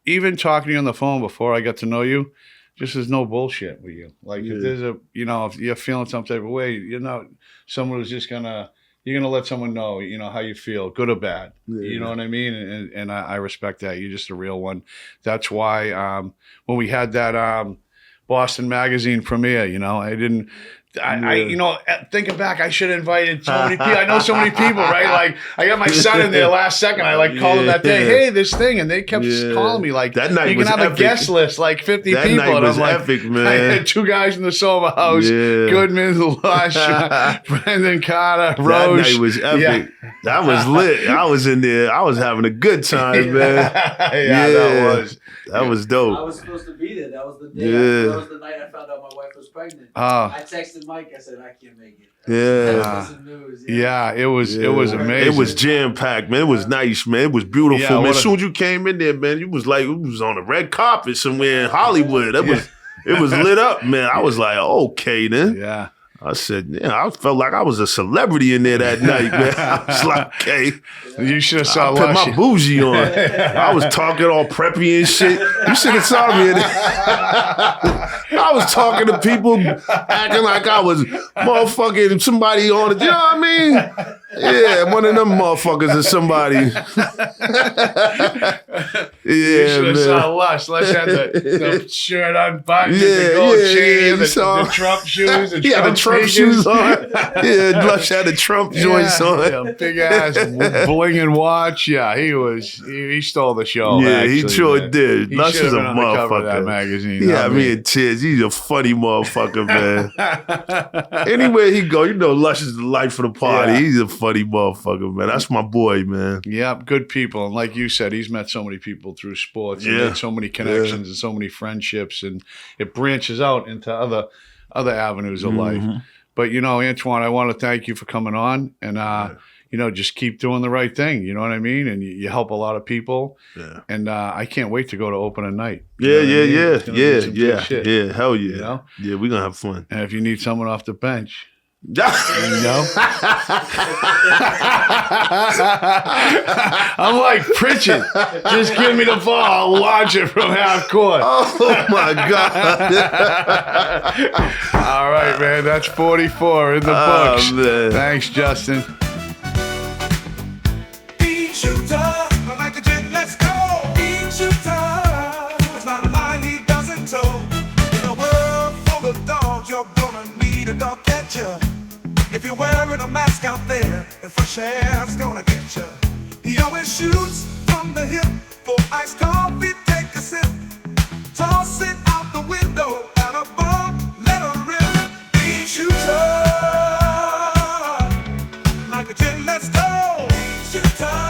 even talking to you on the phone before I got to know you, just there's no bullshit with you. Like, if there's a, you know, if you're feeling some type of way, you're not someone who's just you're gonna let someone know, you know, how you feel, good or bad. You know what I mean? And I respect that. You're just a real one. That's why when we had that Boston Magazine premiere, you know, I you know, thinking back, I should have invited so many people. I know so many people, right? Like, I got my son in there last second. I called him that day. Hey, this thing, and they kept calling me like, that night you was can have epic. a guest list, like 50 That people. night And was I'm like, epic, man. I had 2 guys in the Silver House, Goodman, Lush, Brendan Carter, Rose. That night was epic. Yeah. That was lit. I was in there. I was having a good time, man. That was dope. I was supposed to be there. That was the day. Yeah. That was the night I found out my wife was pregnant. Ah. I texted Mike. I said, I can't make it. Yeah. Some news. Yeah, it was amazing. It was jam packed, man. It was nice, man. It was beautiful, Yeah, man. As soon as you came in there, man, you was like, it was on a red carpet somewhere in Hollywood. It was lit up, man. I was like, okay, then. Yeah. I said, yeah, I felt like I was a celebrity in there that night, man. I was like, okay. You should have saw I put Lush. my bougie on. I was talking all preppy and shit. You should have saw me in there. I was talking to people, acting like I was motherfucking somebody on it. You know what I mean? Yeah, one of them motherfuckers is somebody. You Yeah, should have man. saw Lush. Lush had the shirt unbuttoned, Yeah, the gold yeah, chain, you saw- the Trump shoes, He had the Trump shoes on. Yeah, Lush had the Trump joints on. Yeah, big ass blinging watch. Yeah, he stole the show. Yeah, actually, he sure man. did. He Lush should is have a been on the cover of that motherfucker. magazine. Yeah, I me in tears. He's a funny motherfucker, man. Anywhere he go, you know Lush is the life of the party. Yeah. He's a funny motherfucker, man. That's my boy, man. Yeah, good people. And like you said, he's met so many people through sports and Yeah. made so many connections and so many friendships, and it branches out into other avenues of life. But, you know, Antoine, I want to thank you for coming on and, you know, just keep doing the right thing. You know what I mean? And you help a lot of people. Yeah. And I can't wait to go to opening night. You Yeah, know what I mean? It's gonna be some good yeah. shit, Hell yeah. you know? Yeah, we're gonna have fun. And if you need someone off the bench, you Yeah. know? I'm like Pritchard. Just give me the ball. I'll launch it from half court. Oh my God. All right, man. That's 44 in the Oh, books. man. Thanks, Justin. Beanshooter, I like the jet, let's go. Beanshooter, it's not a line he doesn't toe. In a world full of dogs, you're gonna need a dog catcher. If you're wearing a mask out there, the fresh air's gonna get you. He always shoots from the hip. For iced coffee, take a sip. Toss it out the window at a bump, let her rip. Beanshooter, like a jet, let's go. Beanshooter.